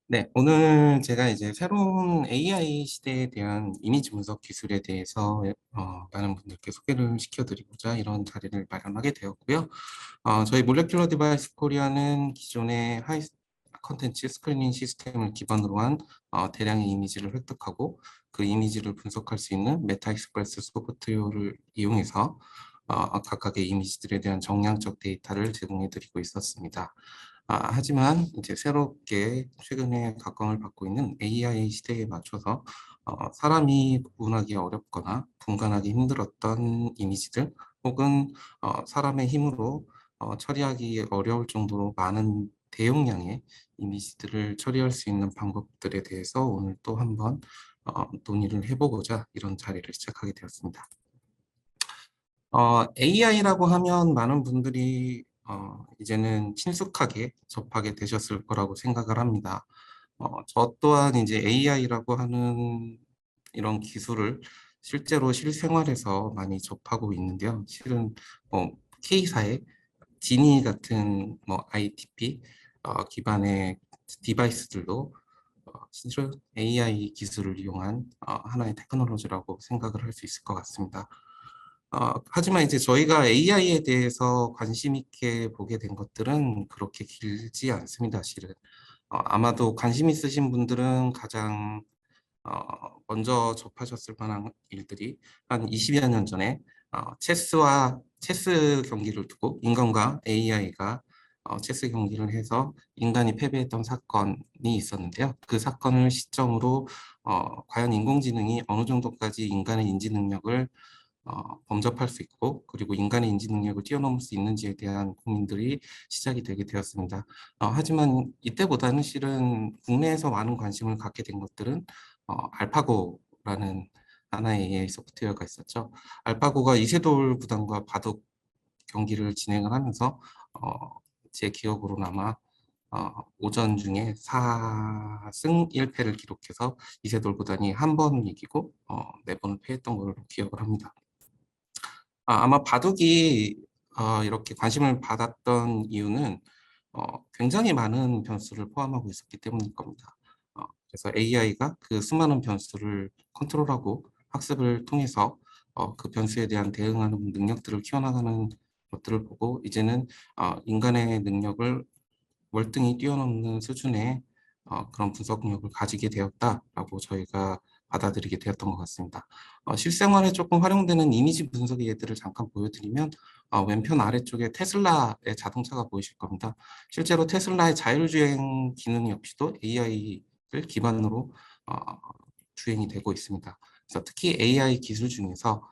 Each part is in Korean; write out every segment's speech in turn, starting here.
네, 오늘 제가 이제 새로운 AI 시대에 대한 이미지 분석 기술에 대해서 많은 분들께 소개를 시켜드리고자 이런 자리를 마련하게 되었고요. 저희 몰레큘러 디바이스 코리아는 기존의 하이 컨텐츠 스크리닝 시스템을 기반으로 한 대량의 이미지를 획득하고 그 이미지를 분석할 수 있는 메타 익스프레스 소프트웨어를 이용해서 각각의 이미지들에 대한 정량적 데이터를 제공해 드리고 있었습니다. 하지만 이제 새롭게 최근에 각광을 받고 있는 AI 시대에 맞춰서 사람이 구분하기 어렵거나 분간하기 힘들었던 이미지들 혹은 사람의 힘으로 처리하기 어려울 정도로 많은 대용량의 이미지들을 처리할 수 있는 방법들에 대해서 오늘 또 한번 논의를 해보고자 이런 자리를 시작하게 되었습니다. AI라고 하면 많은 분들이 이제는 친숙하게 접하게 되셨을 거라고 생각을 합니다. 저 또한 이제 AI라고 하는 이런 기술을 실제로 실생활에서 많이 접하고 있는데요. 실은 K사의 지니 같은 ITP 기반의 디바이스들도 실은 AI 기술을 이용한 하나의 테크놀로지라고 생각을 할 수 있을 것 같습니다. 하지만 이제 저희가 AI에 대해서 관심 있게 보게 된 것들은 그렇게 길지 않습니다, 실은. 아마도 관심 있으신 분들은 가장 먼저 접하셨을 만한 일들이 한 20여 년 전에 체스 경기를 두고 인간과 AI가 체스 경기를 해서 인간이 패배했던 사건이 있었는데요. 그 사건을 시점으로 과연 인공지능이 어느 정도까지 인간의 인지 능력을 범접할 수 있고 그리고 인간의 인지 능력을 뛰어넘을 수 있는지에 대한 고민들이 시작이 되게 되었습니다. 하지만 이때보다는 실은 국내에서 많은 관심을 갖게 된 것들은 알파고라는 하나의 AI 소프트웨어가 있었죠. 알파고가 이세돌 구단과 바둑 경기를 진행을 하면서 제 기억으로는 아마 오전 중에 4승 1패를 기록해서 이세돌 구단이 한 번 이기고 4번을 패했던 걸로 기억을 합니다. 아마 바둑이 이렇게 관심을 받았던 이유는 굉장히 많은 변수를 포함하고 있었기 때문일 겁니다. 그래서 AI가 그 수많은 변수를 컨트롤하고 학습을 통해서 그 변수에 대한 대응하는 능력들을 키워나가는 것들을 보고 이제는 인간의 능력을 월등히 뛰어넘는 수준의 그런 분석력을 가지게 되었다라고 저희가 받아들이게 되었던 것 같습니다. 실생활에 조금 활용되는 이미지 분석의 예들을 잠깐 보여드리면 왼편 아래쪽에 테슬라의 자동차가 보이실 겁니다. 실제로 테슬라의 자율주행 기능 역시도 AI를 기반으로 어, 주행이 되고 있습니다. 그래서 특히 AI 기술 중에서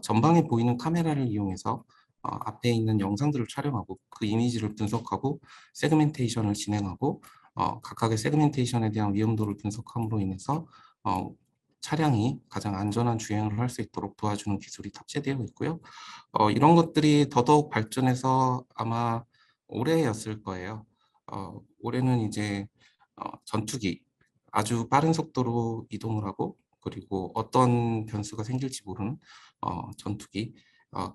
전방에 보이는 카메라를 이용해서 앞에 있는 영상들을 촬영하고 그 이미지를 분석하고 세그멘테이션을 진행하고 각각의 세그멘테이션에 대한 위험도를 분석함으로 인해서 차량이 가장 안전한 주행을 할 수 있도록 도와주는 기술이 탑재되어 있고요. 이런 것들이 더더욱 발전해서 아마 올해였을 거예요. 올해는 이제 전투기 아주 빠른 속도로 이동을 하고 그리고 어떤 변수가 생길지 모르는 전투기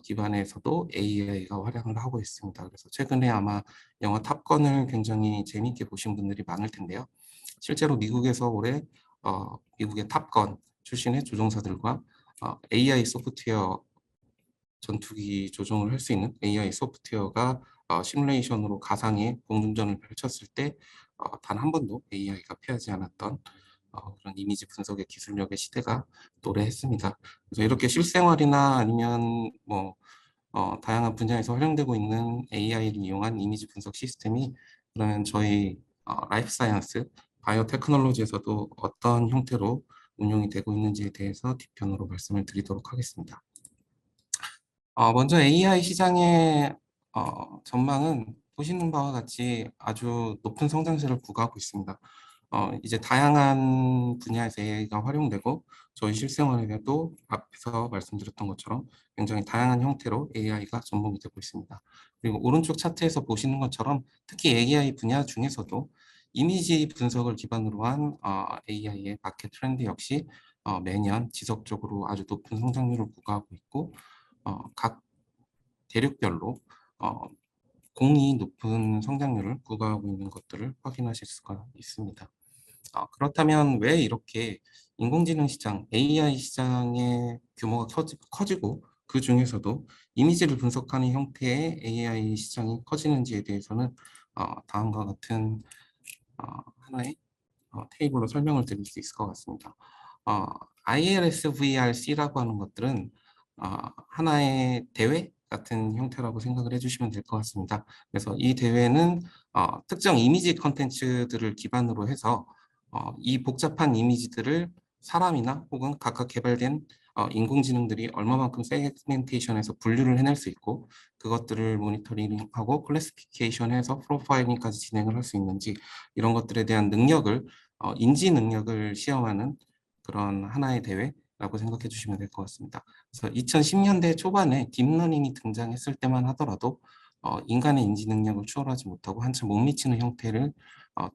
기반에서도 AI가 활약을 하고 있습니다. 그래서 최근에 아마 영화 탑건을 굉장히 재미있게 보신 분들이 많을 텐데요. 실제로 미국에서 올해 미국의 탑건 출신의 조종사들과 AI 소프트웨어 전투기 조종을 할 수 있는 AI 소프트웨어가 시뮬레이션으로 가상의 공중전을 펼쳤을 때 단 한 번도 AI가 패하지 않았던 그런 이미지 분석의 기술력의 시대가 도래했습니다. 그래서 이렇게 실생활이나 아니면 다양한 분야에서 활용되고 있는 AI를 이용한 이미지 분석 시스템이 그러면 저희 라이프 사이언스, 바이오 테크놀로지에서도 어떤 형태로 운용이 되고 있는지에 대해서 뒷편으로 말씀을 드리도록 하겠습니다. 먼저 AI 시장의 전망은 보시는 바와 같이 아주 높은 성장세를 구가하고 있습니다. 이제 다양한 분야에서 AI가 활용되고 저희 실생활에도 앞에서 말씀드렸던 것처럼 굉장히 다양한 형태로 AI가 접목이 되고 있습니다. 그리고 오른쪽 차트에서 보시는 것처럼 특히 AI 분야 중에서도 이미지 분석을 기반으로 한 AI의 마켓 트렌드 역시 매년 지속적으로 아주 높은 성장률을 구가하고 있고 각 대륙별로 공이 높은 성장률을 구가하고 있는 것들을 확인하실 수가 있습니다. 그렇다면 왜 이렇게 인공지능 시장, AI 시장의 규모가 커지고 그 중에서도 이미지를 분석하는 형태의 AI 시장이 커지는지에 대해서는 다음과 같은 하나의 테이블로 설명을 드릴 수 있을 것 같습니다. 어, ILSVRC라고 하는 것들은 하나의 대회 같은 형태라고 생각을 해주시면 될 것 같습니다. 그래서 이 대회는 특정 이미지 컨텐츠들을 기반으로 해서 이 복잡한 이미지들을 사람이나 혹은 각각 개발된 인공지능들이 얼마만큼 세그멘테이션해서 분류를 해낼 수 있고 그것들을 모니터링하고 클래시피케이션해서 프로파일링까지 진행을 할 수 있는지 이런 것들에 대한 능력을 인지 능력을 시험하는 그런 하나의 대회라고 생각해 주시면 될 것 같습니다. 그래서 2010년대 초반에 딥러닝이 등장했을 때만 하더라도 인간의 인지 능력을 추월하지 못하고 한참 못 미치는 형태를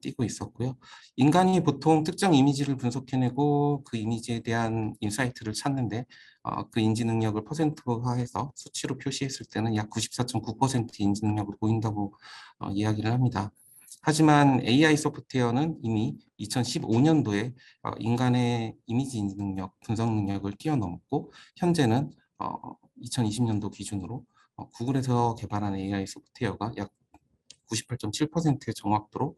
띠고 있었고요. 인간이 보통 특정 이미지를 분석해내고 그 이미지에 대한 인사이트를 찾는데 그 인지 능력을 퍼센트화해서 수치로 표시했을 때는 약 94.9% 인지 능력을 보인다고 이야기를 합니다. 하지만 AI 소프트웨어는 이미 2015년도에 인간의 이미지 인지 능력, 분석 능력을 뛰어넘었고 현재는 2020년도 기준으로 구글에서 개발한 AI 소프트웨어가 약 98.7%의 정확도로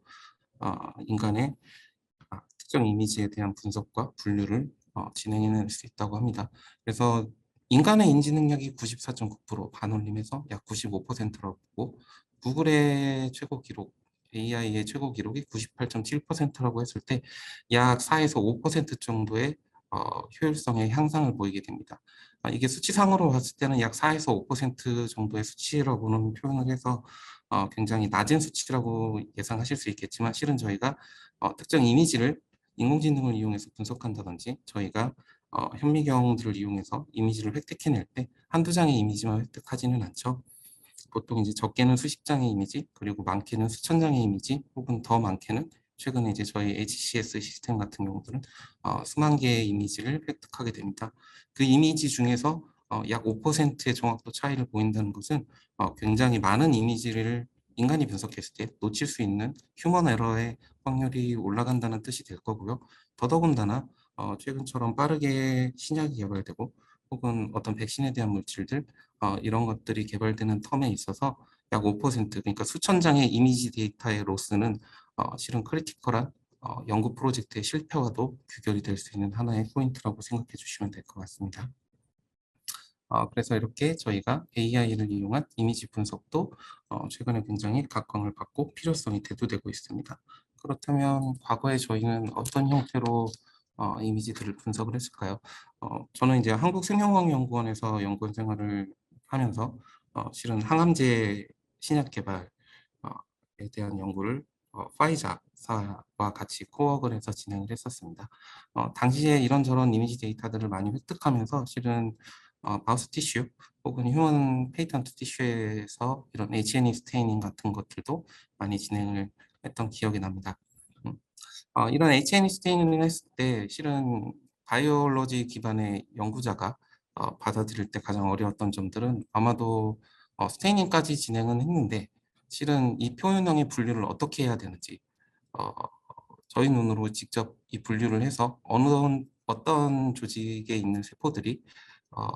인간의 특정 이미지에 대한 분석과 분류를 진행해낼 수 있다고 합니다. 그래서 인간의 인지 능력이 94.9%, 반올림에서 약 95%라고 보고 구글의 최고 기록, AI의 최고 기록이 98.7%라고 했을 때 약 4에서 5% 정도의 효율성의 향상을 보이게 됩니다. 이게 수치상으로 봤을 때는 약 4에서 5% 정도의 수치라고는 표현을 해서 굉장히 낮은 수치라고 예상하실 수 있겠지만 실은 저희가 특정 이미지를 인공지능을 이용해서 분석한다든지 저희가 현미경들을 이용해서 이미지를 획득해낼 때 한두 장의 이미지만 획득하지는 않죠. 보통 이제 적게는 수십 장의 이미지, 그리고 많게는 수천 장의 이미지, 혹은 더 많게는 최근에 이제 저희 HCS 시스템 같은 경우들은 수만 개의 이미지를 획득하게 됩니다. 그 이미지 중에서 약 5%의 정확도 차이를 보인다는 것은 굉장히 많은 이미지를 인간이 분석했을 때 놓칠 수 있는 휴먼 에러의 확률이 올라간다는 뜻이 될 거고요. 더더군다나 최근처럼 빠르게 신약이 개발되고 혹은 어떤 백신에 대한 물질들 이런 것들이 개발되는 텀에 있어서 약 5%, 그러니까 수천 장의 이미지 데이터의 로스는 실은 크리티컬한 연구 프로젝트의 실패와도 규결이 될 수 있는 하나의 포인트라고 생각해 주시면 될 것 같습니다. 그래서 이렇게 저희가 AI를 이용한 이미지 분석도 최근에 굉장히 각광을 받고 필요성이 대두되고 있습니다. 그렇다면 과거에 저희는 어떤 형태로 이미지들을 분석을 했을까요? 저는 이제 한국생명과학연구원에서 연구원 생활을 하면서 실은 항암제 신약 개발에 대한 연구를 파이자사와 같이 코워크를 해서 진행을 했었습니다. 당시에 이런저런 이미지 데이터들을 많이 획득하면서 실은 마우스 티슈 혹은 휴먼 페이턴트 티슈에서 이런 H&E 스테이닝 같은 것들도 많이 진행을 했던 기억이 납니다. 음, 이런 H&E 스테이닝을 했을 때 실은 바이오로지 기반의 연구자가 받아들일 때 가장 어려웠던 점들은 아마도 스테이닝까지 진행은 했는데 실은 이 표현형의 분류를 어떻게 해야 되는지 어, 저희 눈으로 직접 이 분류를 해서 어떤 조직에 있는 세포들이 어,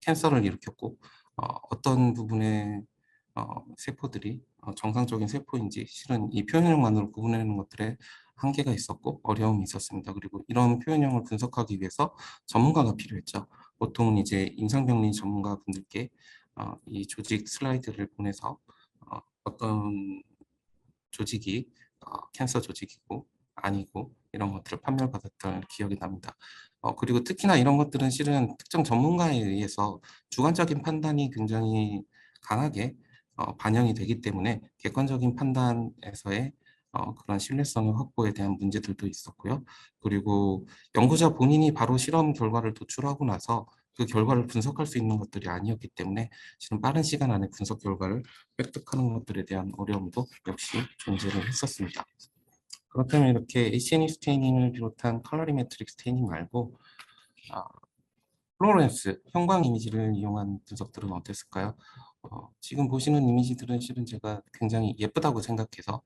캔서를 일으켰고 어떤 부분의 세포들이 정상적인 세포인지 실은 이 표현형만으로 구분하는 것들에 한계가 있었고 어려움이 있었습니다. 그리고 이런 표현형을 분석하기 위해서 전문가가 필요했죠. 보통은 이제 임상병리 전문가분들께 이 조직 슬라이드를 보내서 어떤 조직이 캔서 조직이고 아니고 이런 것들을 판별받았던 기억이 납니다. 그리고 특히나 이런 것들은 실은 특정 전문가에 의해서 주관적인 판단이 굉장히 강하게 반영이 되기 때문에 객관적인 판단에서의 그런 신뢰성의 확보에 대한 문제들도 있었고요. 그리고 연구자 본인이 바로 실험 결과를 도출하고 나서 그 결과를 분석할 수 있는 것들이 아니었기 때문에 실은 빠른 시간 안에 분석 결과를 획득하는 것들에 대한 어려움도 역시 존재를 했었습니다. 그렇다면 이렇게 HNE 스테이닝을 비롯한 컬러리메트릭 스테이닝 말고 플로렌스, 형광 이미지를 이용한 분석들은 어땠을까요? 지금 보시는 이미지들은 실은 제가 굉장히 예쁘다고 생각해서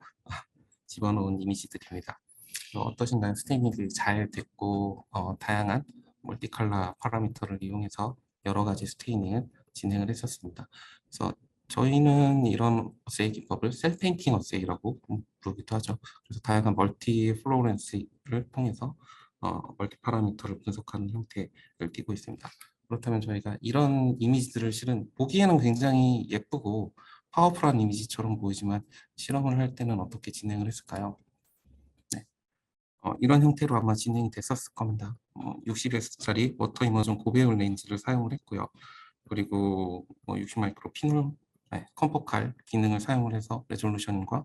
집어넣은 이미지들입니다. 어떠신가요? 스테이밍이 잘 됐고 다양한 멀티 컬러 파라미터를 이용해서 여러 가지 스테이닝을 진행을 했었습니다. 그래서 저희는 이런 어세이 기법을 셀 페인팅 어세이라고 부르기도 하죠. 그래서 다양한 멀티 플로렌스를 통해서 멀티 파라미터를 분석하는 형태를 띠고 있습니다. 그렇다면 저희가 이런 이미지들을 실은 보기에는 굉장히 예쁘고 파워풀한 이미지처럼 보이지만 실험을 할 때는 어떻게 진행을 했을까요? 네. 이런 형태로 아마 진행이 됐었을 겁니다. 60S짜리 워터 이머전 고배율 렌즈를 사용을 했고요. 그리고 60 마이크로 피놀 컴포칼 기능을 사용을 해서 레졸루션과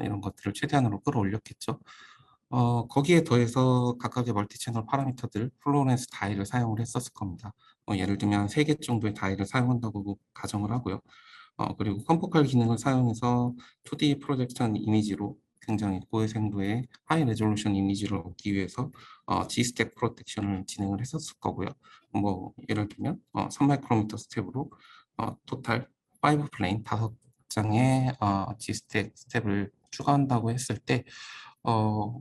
이런 것들을 최대한으로 끌어올렸겠죠. 거기에 더해서 각각의 멀티 채널 파라미터들, 플로렌스 다이를 사용을 했었을 겁니다. 예를 들면 3개 정도의 다이를 사용한다고 가정을 하고요. 그리고 컴포칼 기능을 사용해서 2D 프로젝션 이미지로 굉장히 고해상도의 하이 레졸루션 이미지를 얻기 위해서 G-스택 프로텍션을 진행을 했었을 거고요. 예를 들면 3마이크로미터 스텝으로 토탈 5 플레인 5장의 G-스택 스텝을 추가한다고 했을 때 어,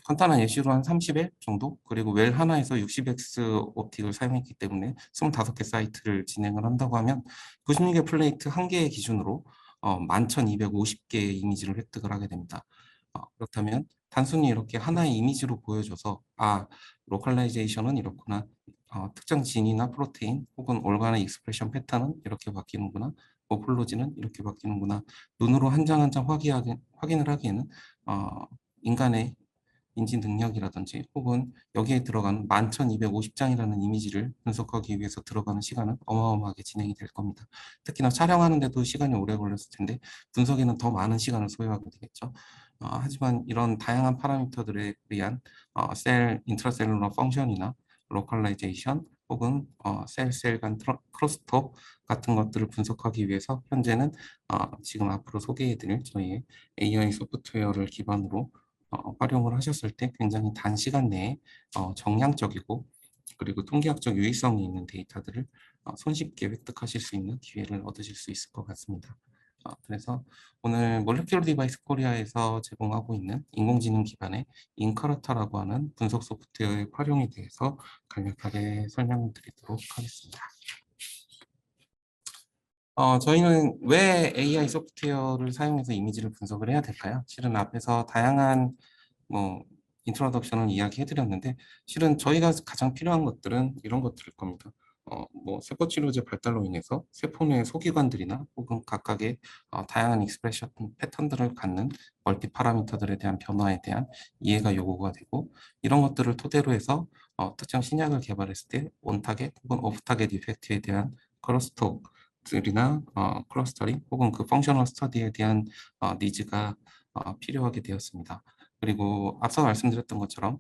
간단한 예시로 한 30회 정도, 그리고 웰 하나에서 60X 옵틱을 사용했기 때문에 25개 사이트를 진행을 한다고 하면 96개 플레이트 한 개의 기준으로 11,250개의 이미지를 획득을 하게 됩니다. 그렇다면 단순히 이렇게 하나의 이미지로 보여줘서 로컬라이제이션은 이렇구나, 특정 진이나 프로테인 혹은 올가나 익스프레션 패턴은 이렇게 바뀌는구나, 모폴로지는 이렇게 바뀌는구나, 눈으로 한 장 한 장 확인을 하기에는 인간의 인지 능력이라든지 혹은 여기에 들어가는 11,250장이라는 이미지를 분석하기 위해서 들어가는 시간은 어마어마하게 진행이 될 겁니다. 특히나 촬영하는데도 시간이 오래 걸렸을 텐데 분석에는 더 많은 시간을 소요하게 되겠죠. 하지만 이런 다양한 파라미터들에 의한 인트라셀룰러 펑션이나 로컬라이제이션 혹은 셀 간 크로스톡 같은 것들을 분석하기 위해서 현재는 지금 앞으로 소개해드릴 저희의 AI 소프트웨어를 기반으로 활용을 하셨을 때 굉장히 단시간 내에 정량적이고 그리고 통계학적 유의성이 있는 데이터들을 손쉽게 획득하실 수 있는 기회를 얻으실 수 있을 것 같습니다. 그래서 오늘 몰레큘러 디바이스 코리아에서 제공하고 있는 인공지능 기반의 인카르타라고 하는 분석 소프트웨어의 활용에 대해서 간략하게 설명을 드리도록 하겠습니다. 저희는 왜 AI 소프트웨어를 사용해서 이미지를 분석을 해야 될까요? 실은 앞에서 다양한 인트로덕션을 이야기해 드렸는데 실은 저희가 가장 필요한 것들은 이런 것들일 겁니다. 세포치료제 발달로 인해서 세포 내 소기관들이나 혹은 각각의 다양한 익스프레션 패턴들을 갖는 멀티 파라미터들에 대한 변화에 대한 이해가 요구가 되고, 이런 것들을 토대로 해서 특정 신약을 개발했을 때 온타겟 혹은 오프타겟 이펙트에 대한 클러스터들이나 클러스터링 혹은 그 펑셔널 스터디에 대한 니즈가 필요하게 되었습니다. 그리고 앞서 말씀드렸던 것처럼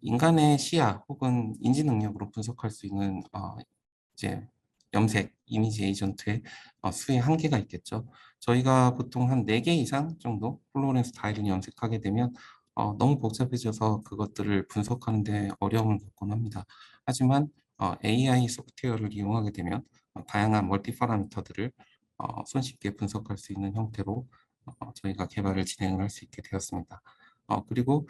인간의 시야 혹은 인지 능력으로 분석할 수 있는 이제 염색 이미지 에이전트의 수의 한계가 있겠죠. 저희가 보통 한 4개 이상 정도 플로렌스 타일을 염색하게 되면 너무 복잡해져서 그것들을 분석하는 데 어려움을 겪곤 합니다. 하지만 AI 소프트웨어를 이용하게 되면 다양한 멀티 파라미터들을 손쉽게 분석할 수 있는 형태로 저희가 개발을 진행을 할 수 있게 되었습니다. 그리고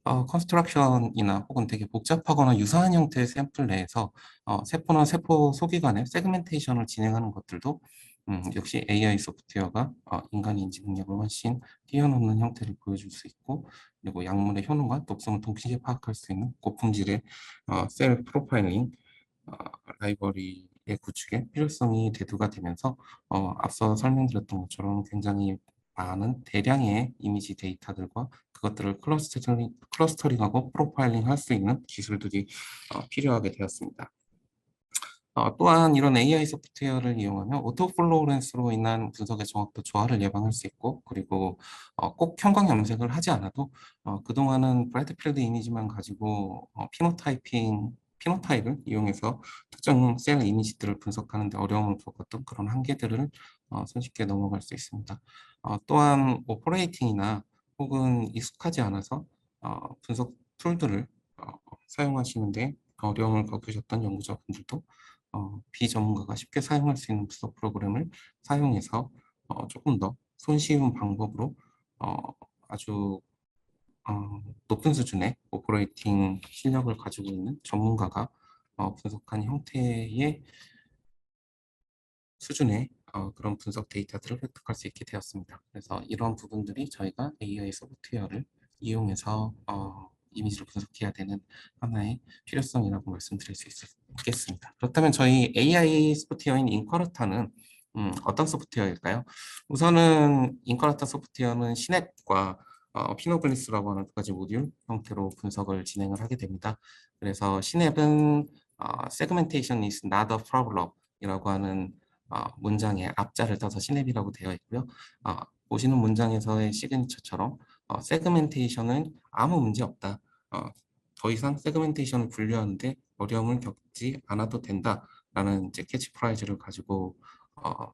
컨스트럭션이나 혹은 되게 복잡하거나 유사한 형태의 샘플 내에서 세포나 세포 소기관의 세그멘테이션을 진행하는 것들도 역시 AI 소프트웨어가 인간의 인지 능력을 훨씬 뛰어넘는 형태를 보여줄 수 있고, 그리고 약물의 효능과 독성을 동시에 파악할 수 있는 고품질의 셀 프로파일링 어, 라이브러리의 구축에 필요성이 대두가 되면서 앞서 설명드렸던 것처럼 굉장히 많은 대량의 이미지 데이터들과 그것들을 클러스터링하고 프로파일링 할 수 있는 기술들이 필요하게 되었습니다. 또한 이런 AI 소프트웨어를 이용하면 오토플로렌스로 인한 분석의 정확도 저하를 예방할 수 있고, 그리고 꼭 형광 염색을 하지 않아도 그동안은 브라이트 필드 이미지만 가지고 피노타입을 이용해서 특정 셀 이미지들을 분석하는 데 어려움을 겪었던 그런 한계들을 손쉽게 넘어갈 수 있습니다. 또한 오퍼레이팅이나 혹은 익숙하지 않아서 분석 툴들을 사용하시는데 어려움을 겪으셨던 연구자분들도 비전문가가 쉽게 사용할 수 있는 분석 프로그램을 사용해서 조금 더 손쉬운 방법으로 어, 아주 높은 수준의 오퍼레이팅 실력을 가지고 있는 전문가가 분석한 형태의 수준의 그런 분석 데이터들을 획득할 수 있게 되었습니다. 그래서 이러한 부분들이 저희가 AI 소프트웨어를 이용해서 이미지를 분석해야 되는 하나의 필요성이라고 말씀드릴 수 있겠습니다. 그렇다면 저희 AI 소프트웨어인 인커르타는 어떤 소프트웨어일까요? 우선은 인커르타 소프트웨어는 시냅과 피노글리스라고 하는 두 가지 모듈 형태로 분석을 진행을 하게 됩니다. 그래서 시냅은 segmentation is not a problem 이라고 하는 문장의 앞자를 써서 시냅이라고 되어 있고요. 보시는 문장에서의 시그니처처럼 세그멘테이션은 아무 문제 없다. 더 이상 세그멘테이션을 분류하는데 어려움을 겪지 않아도 된다라는 이제 캐치프라이즈를 가지고 어,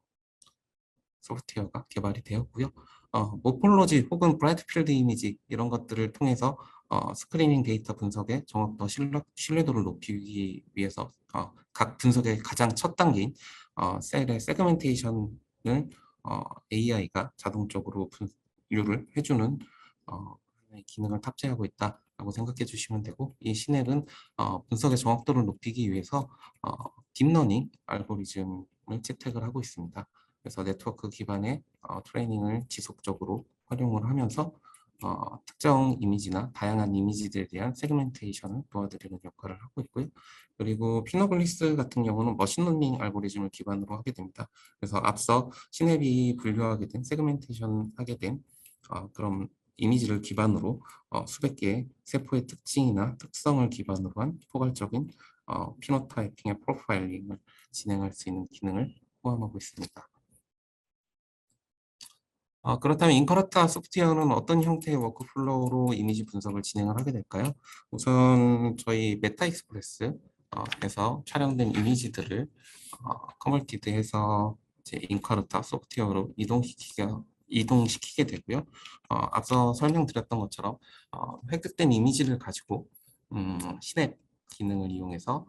소프트웨어가 개발이 되었고요. 모폴로지 혹은 브라이트 필드 이미지 이런 것들을 통해서 스크리닝 데이터 분석의 정확도 신뢰도를 높이기 위해서 각 분석의 가장 첫 단계인 셀의 세그멘테이션을 AI가 자동적으로 분류를 해주는 하나의 기능을 탑재하고 있다라고 생각해 주시면 되고, 이 시넬은 분석의 정확도를 높이기 위해서 딥러닝 알고리즘을 채택을 하고 있습니다. 그래서 네트워크 기반의 트레이닝을 지속적으로 활용을 하면서 특정 이미지나 다양한 이미지들에 대한 세그멘테이션을 도와드리는 역할을 하고 있고요. 그리고 피노글리스 같은 경우는 머신러닝 알고리즘을 기반으로 하게 됩니다. 그래서 앞서 시냅이 분류하게 된 세그멘테이션 하게 된 그런 이미지를 기반으로 수백 개의 세포의 특징이나 특성을 기반으로 한 포괄적인 피노타이핑의 프로파일링을 진행할 수 있는 기능을 포함하고 있습니다. 그렇다면 인커르타 소프트웨어는 어떤 형태의 워크플로우로 이미지 분석을 진행을 하게 될까요? 우선 저희 메타 익스프레스에서 촬영된 이미지들을 컨버티드해서 이제 인커르타 소프트웨어로 이동시키게 되고요. 앞서 설명드렸던 것처럼 획득된 이미지를 가지고 시냅 기능을 이용해서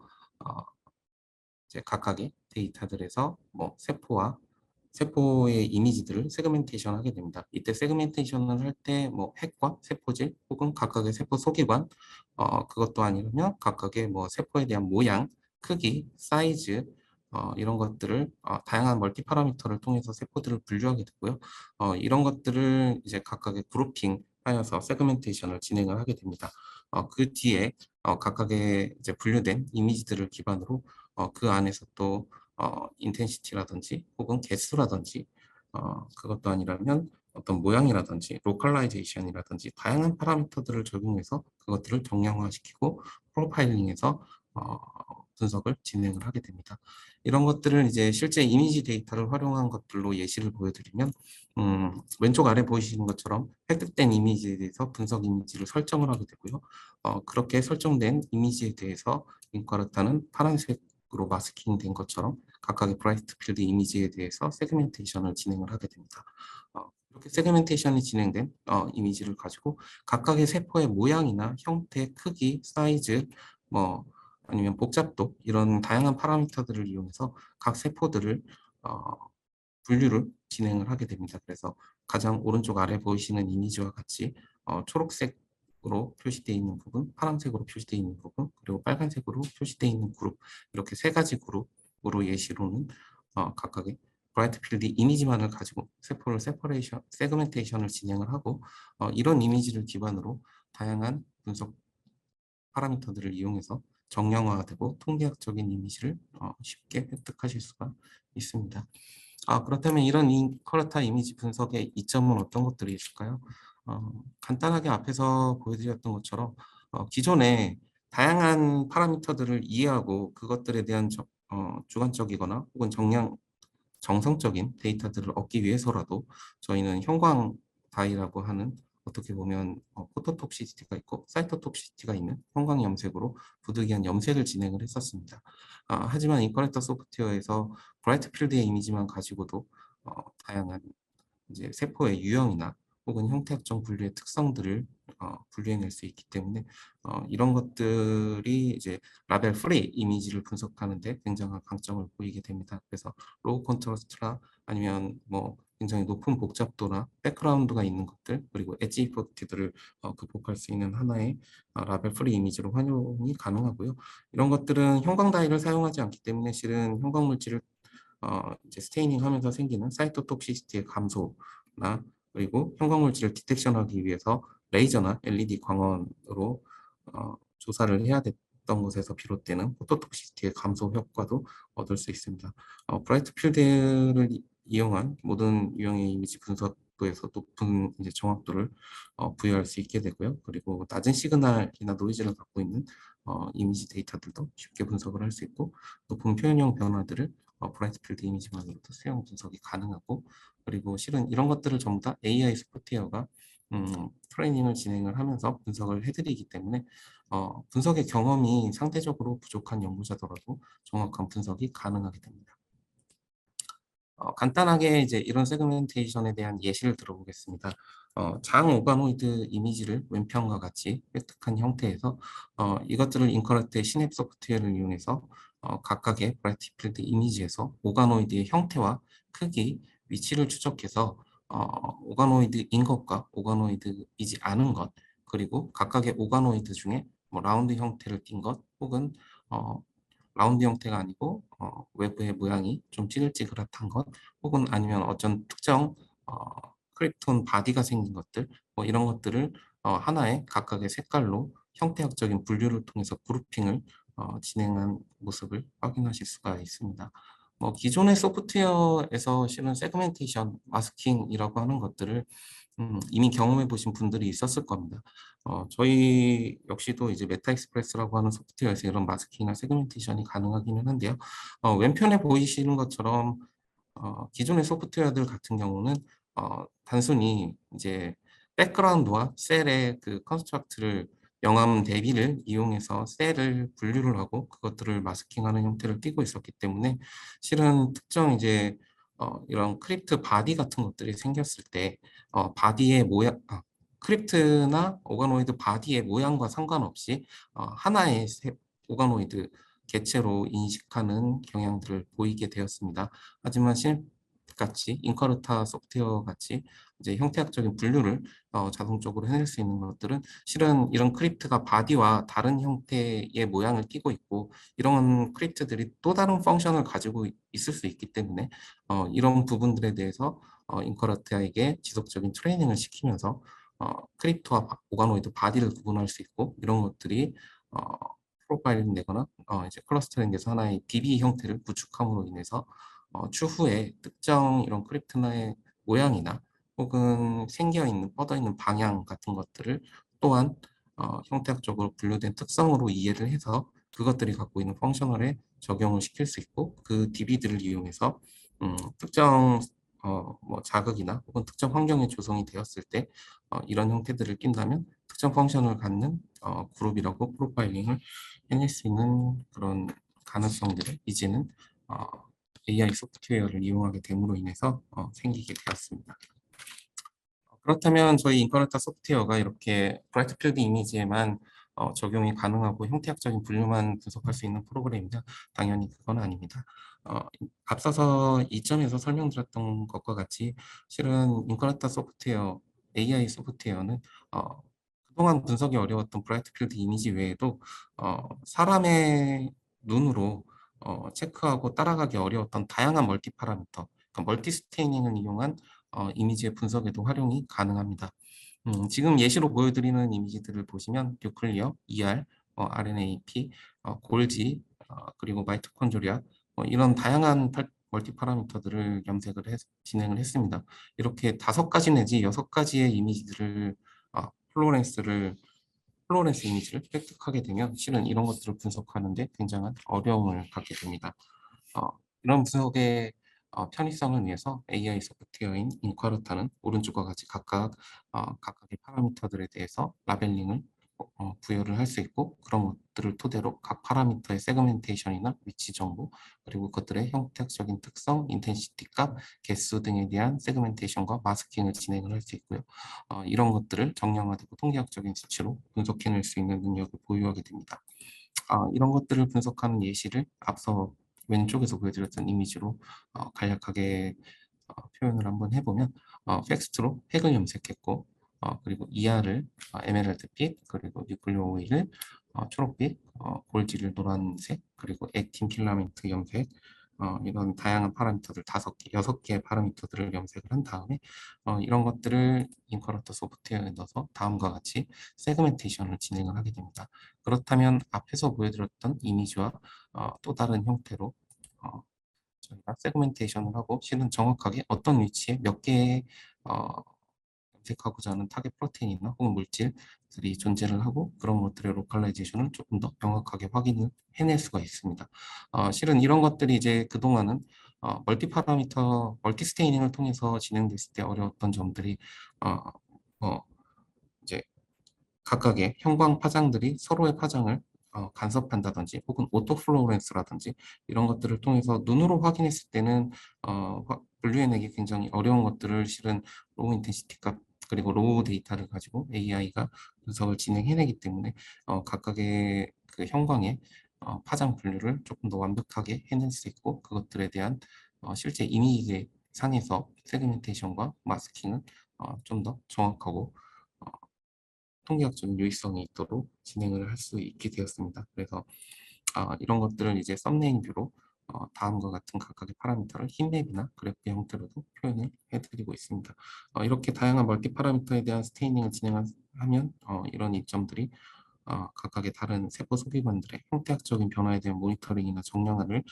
이제 각각의 데이터들에서 뭐 세포의 이미지들을 세그멘테이션 하게 됩니다. 이때 세그멘테이션을 할 때 뭐 핵과 세포질 혹은 각각의 세포 소기관 그것도 아니면 각각의 뭐 세포에 대한 모양, 크기, 사이즈 이런 것들을 다양한 멀티 파라미터를 통해서 세포들을 분류하게 되고요. 이런 것들을 이제 각각의 그룹핑 하여서 세그멘테이션을 진행을 하게 됩니다. 그 뒤에 각각의 이제 분류된 이미지들을 기반으로 그 안에서 또 인텐시티라든지 혹은 개수라든지 그것도 아니라면 어떤 모양이라든지 로컬라이제이션이라든지 다양한 파라미터들을 적용해서 그것들을 정량화시키고 프로파일링해서 분석을 진행을 하게 됩니다. 이런 것들을 이제 실제 이미지 데이터를 활용한 것들로 예시를 보여드리면 왼쪽 아래 보이시는 것처럼 획득된 이미지에 대해서 분석 이미지를 설정을 하게 되고요. 그렇게 설정된 이미지에 대해서 인과르타는 파란색으로 마스킹된 것처럼 각각의 브라이트 필드 이미지에 대해서 세그멘테이션을 진행을 하게 됩니다. 이렇게 세그멘테이션이 진행된 이미지를 가지고 각각의 세포의 모양이나 형태, 크기, 사이즈, 뭐 아니면 복잡도 이런 다양한 파라미터들을 이용해서 각 세포들을 분류를 진행을 하게 됩니다. 그래서 가장 오른쪽 아래 보이시는 이미지와 같이 초록색으로 표시되어 있는 부분, 파란색으로 표시되어 있는 부분, 그리고 빨간색으로 표시되어 있는 그룹 이렇게 세 가지 그룹으로 예시로는 각각의 브라이트 필드 이미지만을 가지고 세포를 세그멘테이션을 진행을 하고 이런 이미지를 기반으로 다양한 분석 파라미터들을 이용해서 정량화되고 통계학적인 이미지를 쉽게 획득하실 수가 있습니다. 그렇다면 이런 인커르타 이미지 분석의 이점은 어떤 것들이 있을까요? 간단하게 앞에서 보여드렸던 것처럼 기존에 다양한 파라미터들을 이해하고 그것들에 대한 주관적이거나 혹은 정성적인 데이터들을 얻기 위해서라도 저희는 형광 다이라고 하는 어떻게 보면 포토톡시티가 있고 사이토톡시티가 있는 형광 염색으로 부득이한 염색을 진행을 했었습니다. 하지만 인커넥터 소프트웨어에서 브라이트 필드의 이미지만 가지고도 다양한 이제 세포의 유형이나 혹은 형태학적 분류의 특성들을 분류해낼 수 있기 때문에 이런 것들이 이제 라벨 프리 이미지를 분석하는데 굉장한 강점을 보이게 됩니다. 그래서 로우 컨트라스트나 아니면 뭐 굉장히 높은 복잡도나 백그라운드가 있는 것들, 그리고 엣지 이포트들을 극복할 수 있는 하나의 라벨 프리 이미지로 활용이 가능하고요. 이런 것들은 형광 다이를 사용하지 않기 때문에 실은 형광 물질을 이제 스테이닝 하면서 생기는 사이토톡시시티의 감소나, 그리고 형광 물질을 디텍션하기 위해서 레이저나 LED 광원으로 조사를 해야 됐던 것에서 비롯되는 포토톡시티의 감소 효과도 얻을 수 있습니다. 브라이트 필드를 이용한 모든 유형의 이미지 분석도에서 높은 이제 정확도를 부여할 수 있게 되고요. 그리고 낮은 시그널이나 노이즈를 갖고 있는 이미지 데이터들도 쉽게 분석을 할 수 있고, 높은 표현형 변화들을 브라이트 필드 이미지만으로도 수용 분석이 가능하고, 그리고 실은 이런 것들을 전부 다 AI 소프트웨어가 트레이닝을 진행을 하면서 분석을 해드리기 때문에 분석의 경험이 상대적으로 부족한 연구자더라도 정확한 분석이 가능하게 됩니다. 간단하게 이제 이런 세그멘테이션에 대한 예시를 들어보겠습니다. 장 오가노이드 이미지를 왼편과 같이 획득한 형태에서 이것들을 인커రె트의 시냅 소프트웨어를 이용해서 각각의 브라이트 필드 이미지에서 오가노이드의 형태와 크기, 위치를 추적해서 오가노이드인 것과 오가노이드이지 않은 것, 그리고 각각의 오가노이드 중에 뭐 라운드 형태를 띈 것, 혹은 라운드 형태가 아니고 외부의 모양이 좀 찌글찌글한 것, 혹은 아니면 어떤 특정 크립톤 바디가 생긴 것들, 뭐 이런 것들을 하나의 각각의 색깔로 형태학적인 분류를 통해서 그룹핑을 진행한 모습을 확인하실 수가 있습니다. 뭐 기존의 소프트웨어에서 실은 세그멘테이션, 마스킹이라고 하는 것들을 이미 경험해 보신 분들이 있었을 겁니다. 저희 역시도 이제 메타 익스프레스라고 하는 소프트웨어에서 이런 마스킹이나 세그멘테이션이 가능하기는 한데요. 왼편에 보이시는 것처럼 기존의 소프트웨어들 같은 경우는 단순히 이제 백그라운드와 셀의 그 컨스트럭트를 영암 대비를 이용해서 셀을 분류를 하고 그것들을 마스킹하는 형태를 띠고 있었기 때문에 실은 특정 이제 이런 크립트 바디 같은 것들이 생겼을 때 바디의 모양, 크립트나 오가노이드 바디의 모양과 상관없이 하나의 오가노이드 개체로 인식하는 경향들을 보이게 되었습니다. 하지만 같이 인커르타 소프트웨어 같이 이제 형태학적인 분류를 자동적으로 해낼 수 있는 것들은 실은 이런 크립트가 바디와 다른 형태의 모양을 띠고 있고, 이런 크립트들이 또 다른 펑션을 가지고 있을 수 있기 때문에 이런 부분들에 대해서 인커르타에게 지속적인 트레이닝을 시키면서 크립트와 오가노이드 바디를 구분할 수 있고, 이런 것들이 어, 프로파일링 되거나 이제 클러스터링 돼서 하나의 DB 형태를 구축함으로 인해서 추후에 특정 이런 크립트나의 모양이나 혹은 생겨있는 뻗어있는 방향 같은 것들을 또한 형태학적으로 분류된 특성으로 이해를 해서 그것들이 갖고 있는 펑셔널에 적용을 시킬 수 있고, 그 DB들을 이용해서 특정 뭐 자극이나 혹은 특정 환경에 조성이 되었을 때 이런 형태들을 낀다면 특정 펑션을 갖는 그룹이라고 프로파일링을 해낼 수 있는 그런 가능성들을 이제는 AI 소프트웨어를 이용하게 됨으로 인해서 생기게 되었습니다. 그렇다면 저희 인커레타 소프트웨어가 이렇게 브라이트 필드 이미지에만 적용이 가능하고 형태학적인 분류만 분석할 수 있는 프로그램이냐? 당연히 그건 아닙니다. 앞서서 이점에서 설명드렸던 것과 같이 실은 인커레타 소프트웨어, AI 소프트웨어는 그동안 분석이 어려웠던 브라이트 필드 이미지 외에도 사람의 눈으로 체크하고 따라가기 어려웠던 다양한 멀티 파라미터, 그러니까 멀티 스테이닝을 이용한 이미지의 분석에도 활용이 가능합니다. 지금 예시로 보여드리는 이미지들을 보시면 뉴클리어, ER, RNA-P, 골지, 그리고 마이토콘드리아 이런 다양한 멀티 파라미터들을 염색을 진행을 했습니다. 이렇게 5가지 내지 6가지의 이미지들을 플로렌스를 플로렌스 이미지를 획득하게 되면 실은 이런 것들을 분석하는데 굉장한 어려움을 갖게 됩니다. 이런 분석의 편의성을 위해서 AI 소프트웨어인 인쿼르타는 오른쪽과 같이 각각의 파라미터들에 대해서 라벨링을 부여를 할 수 있고, 그런 것들을 토대로 각 파라미터의 세그멘테이션이나 위치 정보, 그리고 그것들의 형태학적인 특성, 인텐시티 값, 개수 등에 대한 세그멘테이션과 마스킹을 진행을 할 수 있고요. 이런 것들을 정량화되고 통계학적인 수치로 분석해낼 수 있는 능력을 보유하게 됩니다. 이런 것들을 분석하는 예시를 앞서 왼쪽에서 보여드렸던 이미지로 간략하게 표현을 한번 해보면, 텍스트로 핵을 염색했고, 그리고 이하를 에메랄드빛, 그리고 뉴클리오 오일을 초록빛, 골지를 노란색, 그리고 액틴 필라멘트 염색, 이런 다양한 파라미터들 5개, 6개의 파라미터들을 염색을 한 다음에 이런 것들을 인커러터 소프트웨어에 넣어서 다음과 같이 세그멘테이션을 진행을 하게 됩니다. 그렇다면 앞에서 보여드렸던 이미지와 또 다른 형태로 저희가 세그멘테이션을 하고 실은 정확하게 어떤 위치에 몇 개의 검색하고자 하는 타겟 프로테인이나 혹은 물질들이 존재를 하고 그런 것들의 로컬라이제이션을 조금 더 명확하게 확인을 해낼 수가 있습니다. 실은 이런 것들이 이제 그동안은 멀티 파라미터, 멀티 스테이닝을 통해서 진행됐을 때 어려웠던 점들이 어, 어, 이제 각각의 형광 파장들이 서로의 파장을 간섭한다든지 혹은 오토플로렌스라든지 이런 것들을 통해서 눈으로 확인했을 때는 분류해내기 굉장히 어려운 것들을 실은 로우 인텐시티 값 그리고 로우 데이터를 가지고 AI가 분석을 진행해내기 때문에 각각의 그 형광의 파장 분류를 조금 더 완벽하게 해낼 수 있고 그것들에 대한 실제 이미지 상에서 세그멘테이션과 마스킹을 좀 더 정확하고 어, 통계학적인 유의성이 있도록 진행을 할 수 있게 되었습니다. 그래서 이런 것들을 이제 썸네일 뷰로 다음과 같은 각각의 파라미터를 흰맵이나 그래프 형태로도 표현을 해드리고 있습니다. 이렇게 다양한 멀티 파라미터에 대한 스테이닝을 진행하면 이런 이점들이 각각의 다른 세포 소비관들의 형태학적인 변화에 대한 모니터링이나 정량화를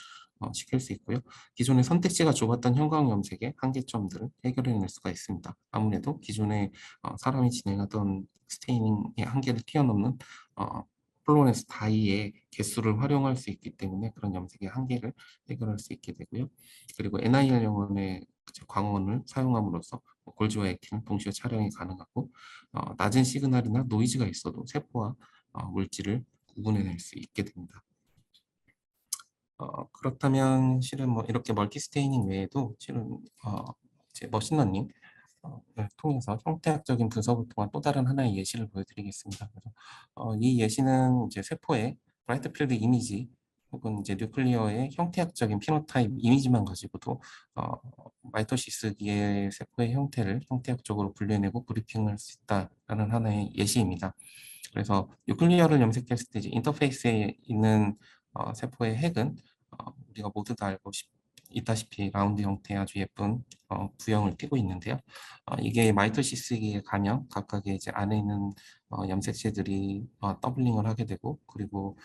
시킬 수 있고요. 기존의 선택지가 좁았던 형광 염색의 한계점들을 해결해낼 수가 있습니다. 아무래도 기존에 사람이 진행하던 스테이닝의 한계를 뛰어넘는 플로렌스 다이의 개수를 활용할 수 있기 때문에 그런 염색의 한계를 해결할 수 있게 되고요. 그리고 NIR 영원의 광원을 사용함으로써 골지와 액틴을 동시에 촬영이 가능하고 낮은 시그널이나 노이즈가 있어도 세포와 물질을 구분해낼 수 있게 됩니다. 그렇다면 실은 뭐 이렇게 멀티 스테이닝 외에도 실은 이제 머신러닝 을 통해서 형태학적인 분석을 통한 또 다른 하나의 예시를 보여드리겠습니다. 그래서 이 예시는 이제 세포의 브라이트 필드 이미지 혹은 이제 뉴클리어의 형태학적인 피노타입 이미지만 가지고도 어, 마이토시스기의 세포의 형태를 형태학적으로 분류해내고 브리핑할 수 있다라는 하나의 예시입니다. 그래서 뉴클리어를 염색했을 때 이제 인터페이스에 있는 세포의 핵은 우리가 모두 다 알고 있다시피 라운드 형태의 아주 예쁜 구형을 띠고 있는데요. 이게 마이토시스기에 가면 각각의 이제 안에 있는 염색체들이 더블링을 하게 되고 그리고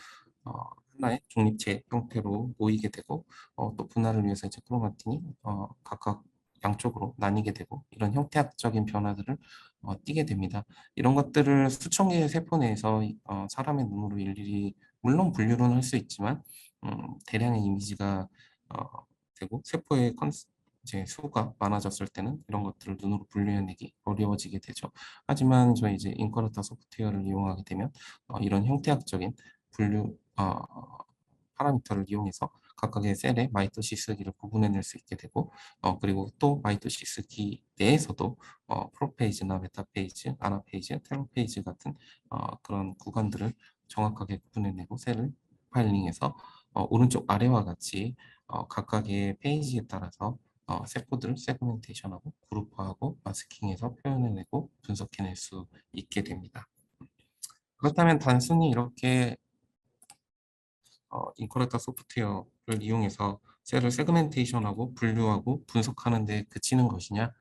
하나의 중립체 형태로 모이게 되고 또 분할을 위해서 이제 크로마틴이 각각 양쪽으로 나뉘게 되고 이런 형태학적인 변화들을 띠게 됩니다. 이런 것들을 수천 개의 세포 내에서 사람의 눈으로 일일이 물론 분류는 할 수 있지만 대량의 이미지가 되고 세포의 이제 수가 많아졌을 때는 이런 것들을 눈으로 분류해내기 어려워지게 되죠. 하지만 저희 이제 인커러터 소프트웨어를 이용하게 되면 이런 형태학적인 분류 파라미터를 이용해서 각각의 셀의 마이토시스기를 구분해낼 수 있게 되고 그리고 또 마이토시스기 내에서도 프로페이지나 메타페이지, 아나페이지, 텔로페이지 같은 그런 구간들을 정확하게 구분해내고 셀을 파일링해서 오른쪽 아래와 같이 각각의 페이지에 따라서 세포들을 세그멘테이션하고 그룹화하고 마스킹해서 표현해내고 분석해낼 수 있게 됩니다. 그렇다면 단순히 이렇게 인커레터 소프트웨어를 이용해서 셀을 세그멘테이션하고 분류하고 분석하는 데 그치는 것이냐?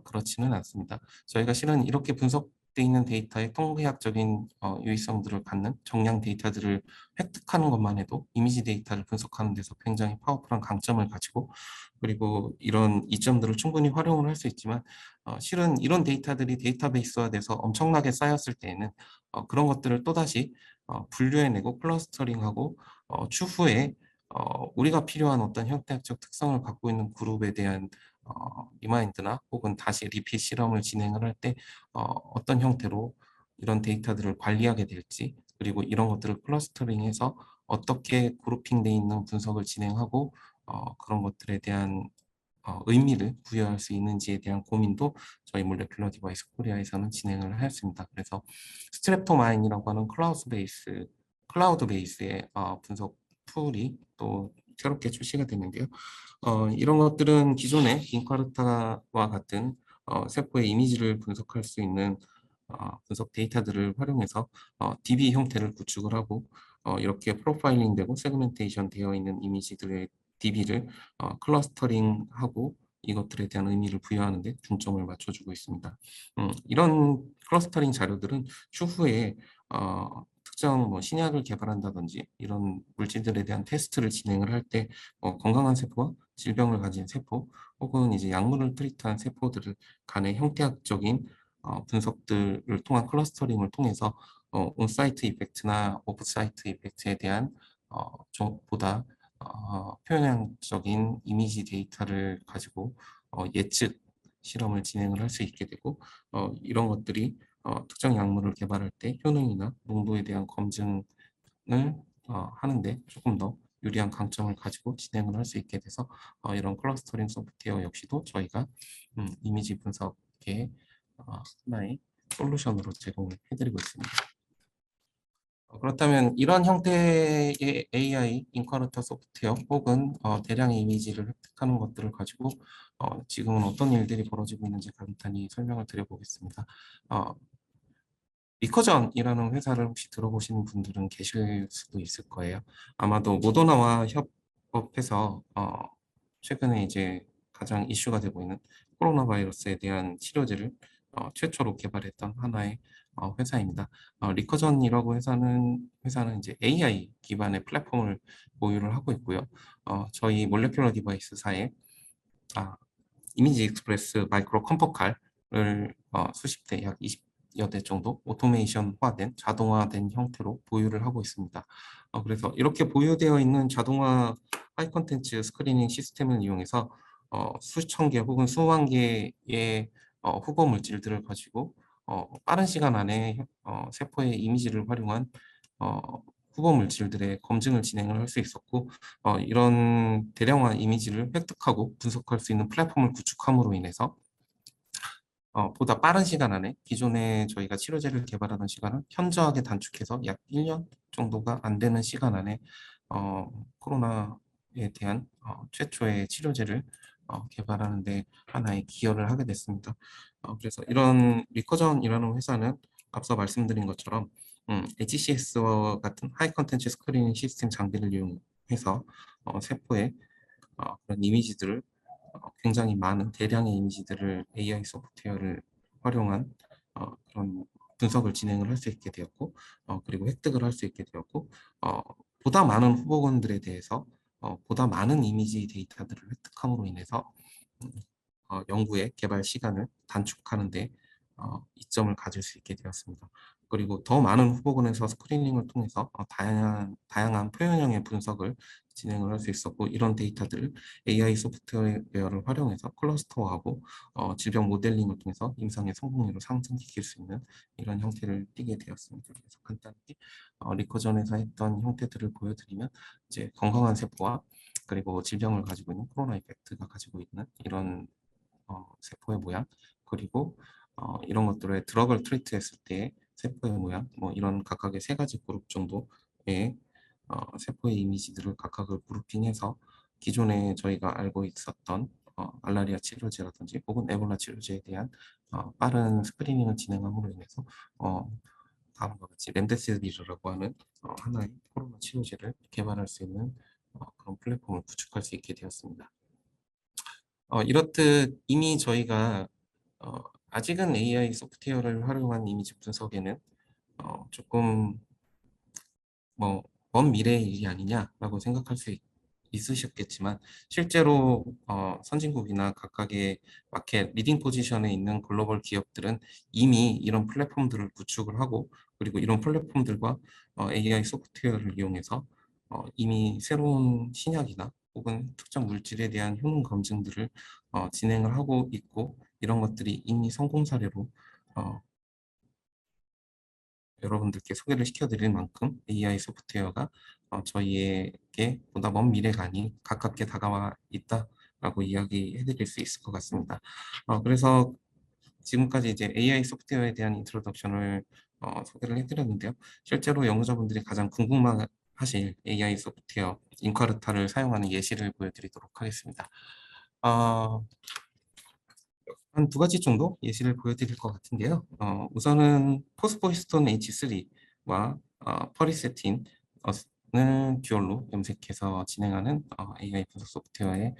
그렇지는 않습니다. 저희가 실은 이렇게 분석돼 있는 데이터의 통계학적인 유의성들을 갖는 정량 데이터들을 획득하는 것만 해도 이미지 데이터를 분석하는 데서 굉장히 파워풀한 강점을 가지고 그리고 이런 이점들을 충분히 활용을 할 수 있지만 실은 이런 데이터들이 데이터베이스화돼서 엄청나게 쌓였을 때에는 그런 것들을 또다시 분류해내고 클러스터링하고 추후에 우리가 필요한 어떤 형태학적 특성을 갖고 있는 그룹에 대한 리마인드나 혹은 다시 리핏 실험을 진행을 할 때 어떤 형태로 이런 데이터들을 관리하게 될지, 그리고 이런 것들을 클러스터링해서 어떻게 그룹핑돼 있는 분석을 진행하고 그런 것들에 대한 의미를 부여할 수 있는지에 대한 고민도 저희 몰레큘러 디바이스 코리아에서는 진행을 하였습니다. 그래서 스트랩토마인이라고 하는 클라우드 베이스의 분석 툴이 또 새롭게 출시가 됐는데요. 이런 것들은 기존의 인카르타와 같은 세포의 이미지를 분석할 수 있는 분석 데이터들을 활용해서 DB 형태를 구축을 하고 이렇게 프로파일링되고 세그멘테이션 되어 있는 이미지들의 DB를 클러스터링하고 이것들에 대한 의미를 부여하는 데 중점을 맞춰주고 있습니다. 이런 클러스터링 자료들은 추후에 특정 신약을 개발한다든지 이런 물질들에 대한 테스트를 진행을 할 때 건강한 세포와 질병을 가진 세포 혹은 이제 약물을 트리트한 세포들 간의 형태학적인 분석들을 통한 클러스터링을 통해서 온사이트 이펙트나 오프사이트 이펙트에 대한 보다 표현형적인 이미지 데이터를 가지고 예측 실험을 진행을 할 수 있게 되고 이런 것들이 특정 약물을 개발할 때 효능이나 농도에 대한 검증을 하는데 조금 더 유리한 강점을 가지고 진행을 할 수 있게 돼서 이런 클러스터링 소프트웨어 역시도 저희가 이미지 분석의 하나의 솔루션으로 제공을 해드리고 있습니다. 그렇다면 이런 형태의 AI 인커르터 소프트웨어 혹은 대량의 이미지를 획득하는 것들을 가지고 지금은 어떤 일들이 벌어지고 있는지 간단히 설명을 드려보겠습니다. 어, 리커전이라는 회사를 혹시 들어보신 분들은 계실 수도 있을 거예요. 아마도 모더나와 협업해서 최근에 이제 가장 이슈가 되고 있는 코로나 바이러스에 대한 치료제를 최초로 개발했던 하나의 회사입니다. 리커전이라고 회사는 이제 AI 기반의 플랫폼을 보유를 하고 있고요. 저희 몰레큘러 디바이스사의 이미지 익스프레스 마이크로 컴포칼을 수십 대, 약 20여 대 정도 오토메이션화된 자동화된 형태로 보유를 하고 있습니다. 그래서 이렇게 보유되어 있는 자동화 하이 컨텐츠 스크리닝 시스템을 이용해서 수천 개 혹은 수만 개의 후보 물질들을 가지고 빠른 시간 안에 세포의 이미지를 활용한 어, 후보 물질들의 검증을 진행을 할 수 있었고 이런 대량화 이미지를 획득하고 분석할 수 있는 플랫폼을 구축함으로 인해서 보다 빠른 시간 안에 기존에 저희가 치료제를 개발하는 시간을 현저하게 단축해서 약 1년 정도가 안 되는 시간 안에 코로나에 대한 최초의 치료제를 개발하는 데 하나의 기여를 하게 됐습니다. 그래서 이런 리커전이라는 회사는 앞서 말씀드린 것처럼 HCS와 같은 하이 컨텐츠 스크리닝 시스템 장비를 이용해서 세포의 그런 이미지들을 굉장히 많은 대량의 이미지들을 AI 소프트웨어를 활용한 그런 분석을 진행을 할 수 있게 되었고 그리고 획득을 할 수 있게 되었고 어, 보다 많은 후보군들에 대해서 보다 많은 이미지 데이터들을 획득함으로 인해서 음, 연구의 개발 시간을 단축하는 데 이점을 가질 수 있게 되었습니다. 그리고 더 많은 후보군에서 스크리닝을 통해서 다양한 표현형의 분석을 진행을 할 수 있었고 이런 데이터들을 AI 소프트웨어를 활용해서 클러스터하고 질병 모델링을 통해서 임상의 성공률을 상승시킬 수 있는 이런 형태를 띠게 되었습니다. 그래서 간단하게 리커전에서 했던 형태들을 보여드리면 이제 건강한 세포와 그리고 질병을 가지고 있는 코로나 이펙트가 가지고 있는 이런 세포의 모양 그리고 이런 것들을 드럭을 트리트했을 때 세포의 모양 뭐 이런 각각의 세 가지 그룹 정도의 세포의 이미지들을 각각을 그룹핑해서 기존에 저희가 알고 있었던 알라리아 치료제라든지 혹은 에볼라 치료제에 대한 빠른 스크리닝을 진행함으로 인해서 다음과 같이 렘데시비르라고 하는 하나의 코로나 치료제를 개발할 수 있는 그런 플랫폼을 구축할 수 있게 되었습니다. 이렇듯 이미 저희가 아직은 AI 소프트웨어를 활용한 이미지 분석에는 조금 먼 미래의 일이 아니냐라고 생각할 수 있으셨겠지만 실제로 선진국이나 각각의 마켓 리딩 포지션에 있는 글로벌 기업들은 이미 이런 플랫폼들을 구축을 하고 그리고 이런 플랫폼들과 AI 소프트웨어를 이용해서 이미 새로운 신약이나 혹은 특정 물질에 대한 효능 검증들을 진행을 하고 있고 이런 것들이 이미 성공 사례로 여러분들께 소개를 시켜드릴 만큼 AI 소프트웨어가 저희에게 보다 먼 미래가 아닌 가깝게 다가와 있다라고 이야기해드릴 수 있을 것 같습니다. 그래서 지금까지 이제 AI 소프트웨어에 대한 인트로덕션을 소개를 해드렸는데요. 실제로 연구자분들이 가장 궁금하실 AI 소프트웨어 인카르타를 사용하는 예시를 보여드리도록 하겠습니다. 한 두 가지 정도 예시를 보여드릴 것 같은데요. 우선은 포스포히스톤 H3와 퍼리세틴을 듀얼로 염색해서 진행하는 AI 분석 소프트웨어의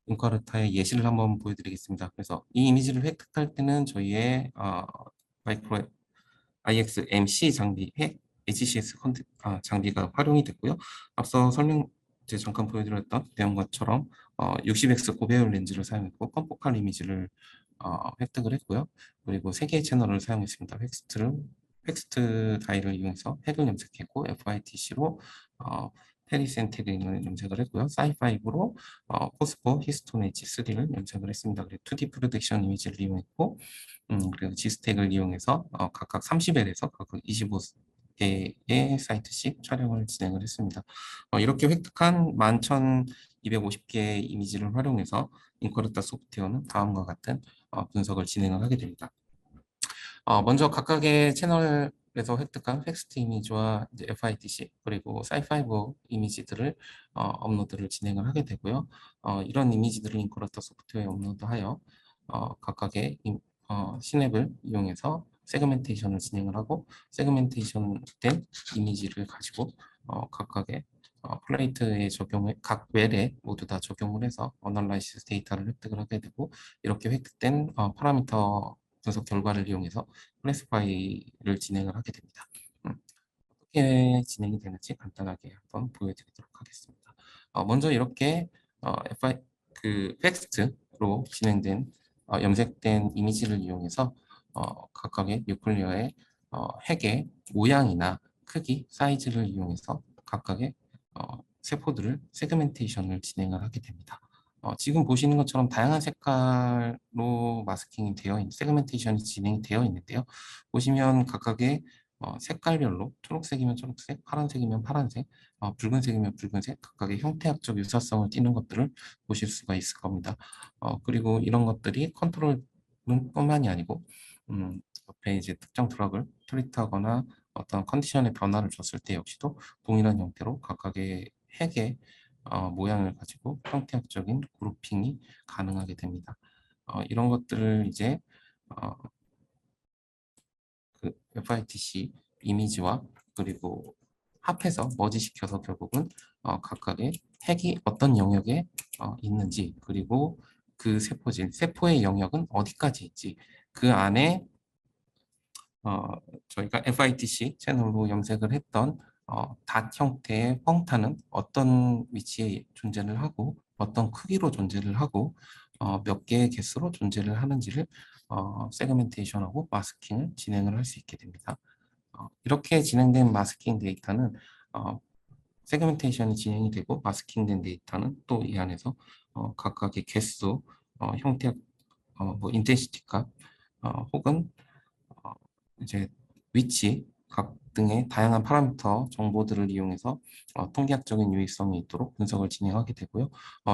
인카르타의 예시를 한번 보여드리겠습니다. 그래서 이 이미지를 획득할 때는 저희의 마이크로 IXMC 장비의 HCS 장비가 활용이 됐고요. 앞서 이제 잠깐 보여드렸던 내용과처럼 60x 고배율 렌즈를 사용했고 컴포칼 이미지를 획득을 했고요. 그리고 3개의 채널을 사용했습니다. 텍스트 다이를 이용해서 핵을 염색했고 FITC로 페리센테린을 염색을 했고요. 사이5로 포스포 히스톤 H3를 염색을 했습니다. 그리고 2D 프로젝션 이미지를 이용했고 그리고 지스택을 이용해서 각각 30L에서 각각 25개의 사이트씩 촬영을 진행을 했습니다. 이렇게 획득한 11,250개의 이미지를 활용해서 인커르타 소프트웨어는 다음과 같은 분석을 진행을 하게 됩니다. 먼저 각각의 채널에서 획득한 텍스트 이미지와 이제 FITC 그리고 사이5 이미지들을 업로드를 진행을 하게 되고요. 이런 이미지들을 인커러터 소프트웨어에 업로드하여 각각의 시냅을 이용해서 세그멘테이션을 진행을 하고 세그멘테이션된 이미지를 가지고 각각의 플레이트에 각 웰에 모두 다 적용을 해서 어널라이시스 데이터를 획득을 하게 되고 이렇게 획득된 파라미터 분석 결과를 이용해서 클래스파이를 진행을 하게 됩니다. 어떻게 진행이 되는지 간단하게 한번 보여드리도록 하겠습니다. 먼저 이렇게 텍스트로 진행된 염색된 이미지를 이용해서 각각의 뉴클리어의 핵의 모양이나 크기, 사이즈를 이용해서 각각의 세포들을 세그멘테이션을 진행을 하게 됩니다. 지금 보시는 것처럼 다양한 색깔로 마스킹이 되어 있는 세그멘테이션이 진행이 되어 있는데요. 보시면 각각의 색깔별로 초록색이면 초록색, 파란색이면 파란색, 붉은색이면 붉은색 각각의 형태학적 유사성을 띠는 것들을 보실 수가 있을 겁니다. 그리고 이런 것들이 컨트롤 뿐만이 아니고 옆에 이제 특정 드럭을 트리트하거나 어떤 컨디션의 변화를 줬을 때 역시도 동일한 형태로 각각의 핵의 모양을 가지고 형태학적인 그룹핑이 가능하게 됩니다. 이런 것들을 이제 어, 그 FITC 이미지와 그리고 합해서 머지시켜서 결국은 각각의 핵이 어떤 영역에 있는지 그리고 그 세포의 영역은 어디까지 있지 그 안에 저희가 FITC 채널로 염색을 했던 닷 형태의 펑타는 어떤 위치에 존재를 하고 어떤 크기로 존재를 하고 몇 개의 개수로 존재를 하는지를 세그멘테이션하고 마스킹을 진행을 할 수 있게 됩니다. 이렇게 진행된 마스킹 데이터는 세그멘테이션이 진행이 되고 마스킹된 데이터는 또 이 안에서 각각의 개수, 형태, 뭐 인텐시티 값 혹은 이제 위치 각 등의 다양한 파라미터 정보들을 이용해서 통계학적인 유의성이 있도록 분석을 진행하게 되고요.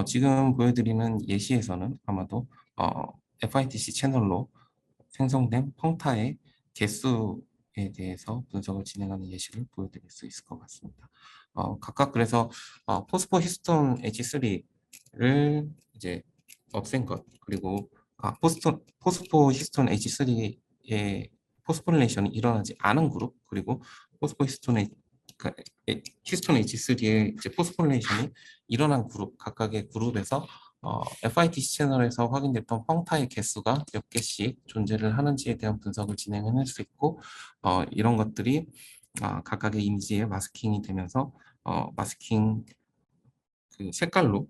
지금 보여드리는 예시에서는 아마도 FITC 채널로 생성된 펑타의 개수에 대해서 분석을 진행하는 예시를 보여드릴 수 있을 것 같습니다. 각각 그래서 포스포 히스톤 H3를 이제 없앤 것 그리고 포스포 히스톤 H3의 포스포릴레이션이 일어나지 않은 그룹 그리고 포스포히스톤의 그러니까 히스톤 H3의 이제 포스포릴레이션이 일어난 그룹 각각의 그룹에서 FITC 채널에서 확인됐던 펑타의 개수가 몇 개씩 존재를 하는지에 대한 분석을 진행해낼 수 있고 이런 것들이 각각의 이미지에 마스킹이 되면서 마스킹 그 색깔로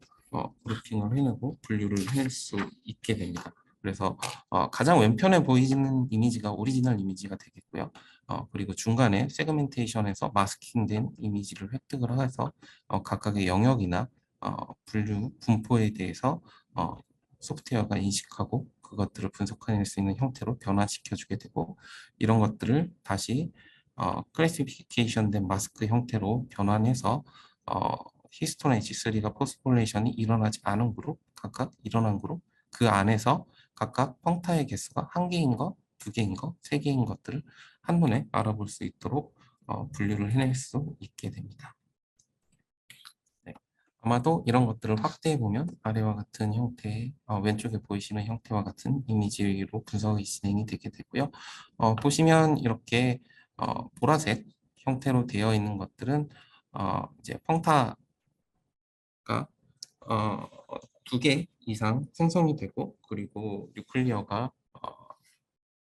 그룹핑을 해내고 분류를 해낼 수 있게 됩니다. 그래서 가장 왼편에 보이는 이미지가 오리지널 이미지가 되겠고요. 그리고 중간에 세그멘테이션에서 마스킹된 이미지를 획득을 해서 각각의 영역이나 분포에 대해서 소프트웨어가 인식하고 그것들을 분석해낼 수 있는 형태로 변화시켜주게 되고 이런 것들을 다시 클래시피케이션된 마스크 형태로 변환해서 히스톤 H3가 포스폴레이션이 일어나지 않은 그룹, 각각 일어난 그룹, 그 안에서 각각 펑타의 개수가 한 개인 것, 두 개인 것, 세 개인 것들을 한눈에 알아볼 수 있도록 분류를 해낼 수 있게 됩니다. 네. 아마도 이런 것들을 확대해 보면 아래와 같은 형태의 왼쪽에 보이시는 형태와 같은 이미지로 분석이 진행이 되게 되고요. 보시면 이렇게 보라색 형태로 되어 있는 것들은 이제 펑타가 어, 2개 이상 생성이 되고, 그리고 뉴클리어가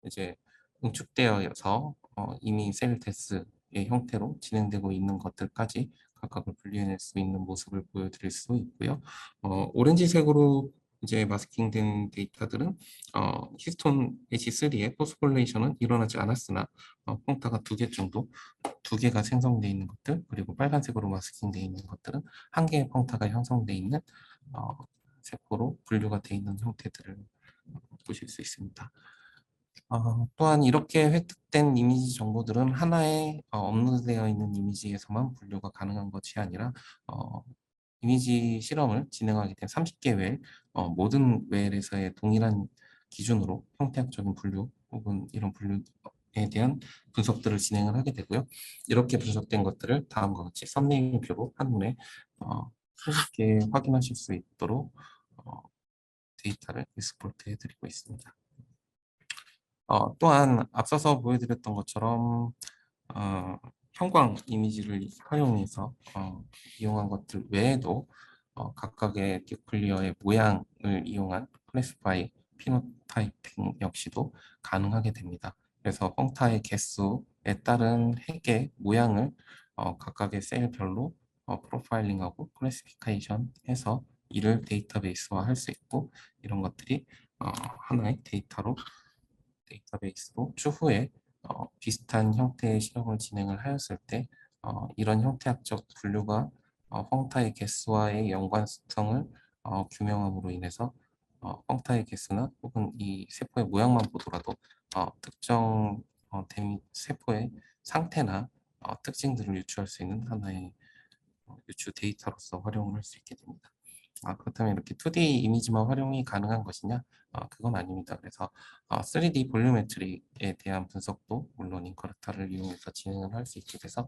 이제 응축되어서 이미 셀 데스의 형태로 진행되고 있는 것들까지 각각을 분리해낼 수 있는 모습을 보여드릴 수 있고요. 오렌지색으로 이제 마스킹된 데이터들은 히스톤 H3의 포스폴레이션은 일어나지 않았으나 펑타가 2개 정도, 2개가 생성되어 있는 것들, 그리고 빨간색으로 마스킹되어 있는 것들은 한 개의 펑타가 형성되어 있는 어, 세포로 분류가 되어 있는 형태들을 보실 수 있습니다. 또한 이렇게 획득된 이미지 정보들은 하나의 업로드되어 있는 이미지에서만 분류가 가능한 것이 아니라 어, 이미지 실험을 진행하게 된 30개 웰, 모든 웰에서의 동일한 기준으로 형태학적인 분류 혹은 이런 분류에 대한 분석들을 진행을 하게 되고요. 이렇게 분석된 것들을 다음과 같이 썸네일표로 한눈에 손쉽게 확인하실 수 있도록 어, 데이터를 익스포트 해드리고 있습니다. 또한 앞서서 보여드렸던 것처럼 형광 이미지를 활용해서 이용한 것들 외에도 각각의 뉴클리어의 모양을 이용한 클래시파이 피노타이핑 역시도 가능하게 됩니다. 그래서 펑타의 개수에 따른 핵의 모양을 각각의 셀별로 프로파일링하고 클래시피케이션 해서 이를 데이터베이스화 할 수 있고, 이런 것들이 하나의 데이터베이스로 추후에 비슷한 형태의 실험을 진행을 하였을 때 이런 형태학적 분류가 펑타의 개수와의 연관성을 규명함으로 인해서 펑타의 개수나 혹은 이 세포의 모양만 보더라도 특정 세포의 상태나 특징들을 유추할 수 있는 하나의 유추 데이터로서 활용을 할 수 있게 됩니다. 그렇다면 이렇게 2D 이미지만 활용이 가능한 것이냐? 그건 아닙니다. 그래서 3D 볼륨메트릭에 대한 분석도 물론 인커르타를 이용해서 진행을 할 수 있게 돼서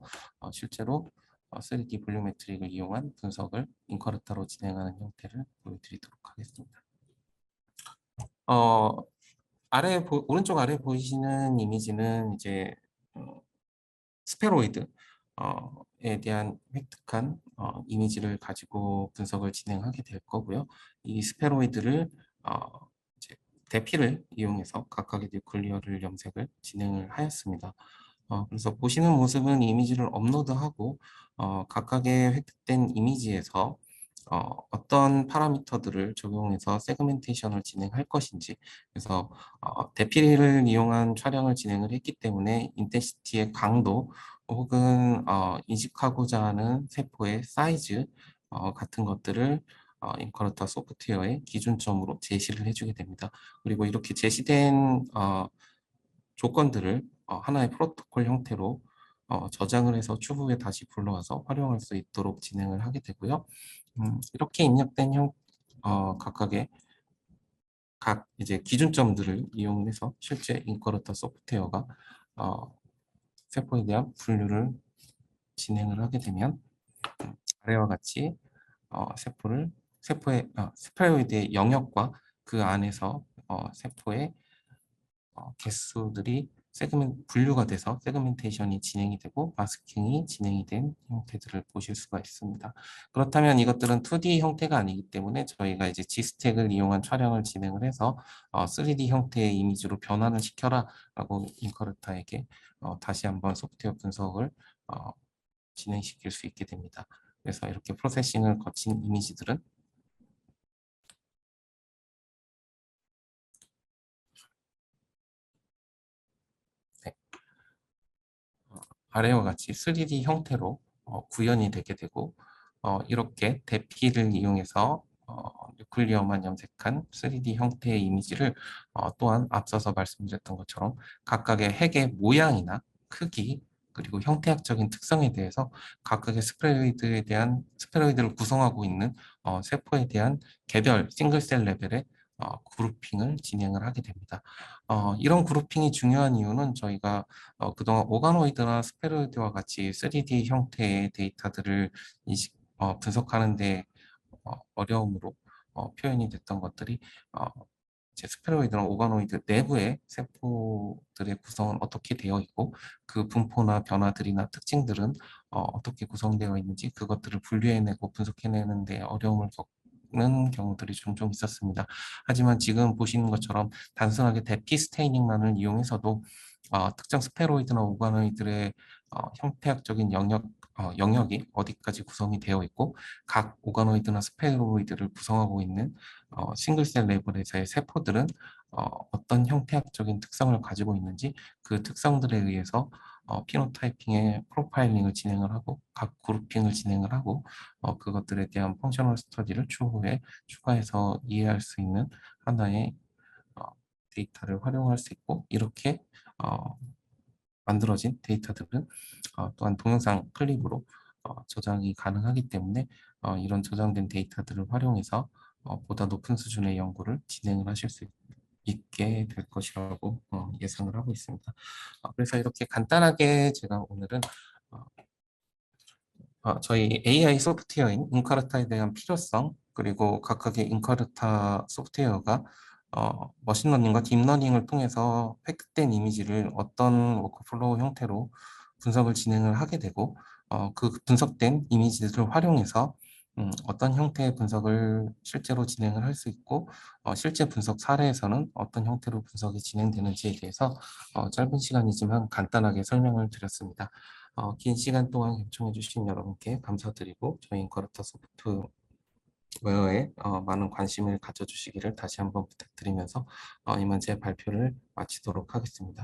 실제로 3D 볼륨메트릭을 이용한 분석을 인커르타로 진행하는 형태를 보여드리도록 하겠습니다. 어, 오른쪽 아래 보이시는 이미지는 이제 스페로이드에 대한 획득한 이미지를 가지고 분석을 진행하게 될 거고요. 이 스페로이드를 이제 대피를 이용해서 각각의 뉴클리어를 염색을 진행을 하였습니다. 그래서 보시는 모습은 이미지를 업로드하고 각각의 획득된 이미지에서 어떤 파라미터들을 적용해서 세그멘테이션을 진행할 것인지, 그래서 대피를 이용한 촬영을 진행을 했기 때문에 인텐시티의 강도 혹은 인식하고자 하는 세포의 사이즈 같은 것들을 인커르타 소프트웨어의 기준점으로 제시를 해주게 됩니다. 그리고 이렇게 제시된 조건들을 하나의 프로토콜 형태로 저장을 해서 추후에 다시 불러와서 활용할 수 있도록 진행을 하게 되고요. 이렇게 입력된 각각의 이제 기준점들을 이용해서 실제 인커르타 소프트웨어가 세포에 대한 분류를 진행을 하게 되면 아래와 같이 스페로이드의 영역과 그 안에서 세포의 개수들이 분류가 돼서 세그멘테이션이 진행이 되고 마스킹이 진행이 된 형태들을 보실 수가 있습니다. 그렇다면 이것들은 2D 형태가 아니기 때문에 저희가 이제 G스택을 이용한 촬영을 진행을 해서 3D 형태의 이미지로 변환을 시켜라 라고 인커르타에게 다시 한번 소프트웨어 분석을 진행시킬 수 있게 됩니다. 그래서 이렇게 프로세싱을 거친 이미지들은 네, 아래와 같이 3D 형태로 구현이 되게 되고, 이렇게 대피를 이용해서 뉴클리어만 염색한 3D 형태의 이미지를 또한 앞서서 말씀드렸던 것처럼 각각의 핵의 모양이나 크기 그리고 형태학적인 특성에 대해서 각각의 스페로이드를 구성하고 있는 세포에 대한 개별 싱글셀 레벨의 그룹핑을 진행을 하게 됩니다. 이런 그룹핑이 중요한 이유는 저희가 그동안 오가노이드나 스페로이드와 같이 3D 형태의 데이터들을 분석하는 데 어려움으로 표현이 됐던 것들이 어, 이제 스페로이드나 오가노이드 내부의 세포들의 구성은 어떻게 되어 있고 그 분포나 변화들이나 특징들은 어떻게 구성되어 있는지 그것들을 분류해내고 분석해내는 데 어려움을 겪는 경우들이 종종 있었습니다. 하지만 지금 보시는 것처럼 단순하게 대피 스테이닝만을 이용해서도 특정 스페로이드나 오가노이드의 형태학적인 영역이 어디까지 구성이 되어 있고 각 오가노이드나 스페로이드를 구성하고 있는 싱글셀 레벨에서의 세포들은 어떤 형태학적인 특성을 가지고 있는지 그 특성들에 의해서 피노타이핑의 프로파일링을 진행을 하고 각 그룹핑을 진행을 하고 그것들에 대한 펑셔널 스터디를 추후에 추가해서 이해할 수 있는 하나의 어, 데이터를 활용할 수 있고 이렇게 어, 만들어진 데이터들은 또한 동영상 클립으로 저장이 가능하기 때문에 이런 저장된 데이터들을 활용해서 보다 높은 수준의 연구를 진행을 하실 수 있게 될 것이라고 예상을 하고 있습니다. 그래서 이렇게 간단하게 제가 오늘은 어, 저희 AI 소프트웨어인 인카르타에 대한 필요성 그리고 각각의 인카르타 소프트웨어가 머신러닝과 딥러닝을 통해서 획득된 이미지를 어떤 워크플로우 형태로 분석을 진행을 하게 되고 그 분석된 이미지들을 활용해서 어떤 형태의 분석을 실제로 진행을 할 수 있고 실제 분석 사례에서는 어떤 형태로 분석이 진행되는지에 대해서 짧은 시간이지만 간단하게 설명을 드렸습니다. 긴 시간 동안 경청해 주신 여러분께 감사드리고 저희 인커르터 소프트웨어에 많은 관심을 가져주시기를 다시 한번 부탁드리면서 이만 제 발표를 마치도록 하겠습니다.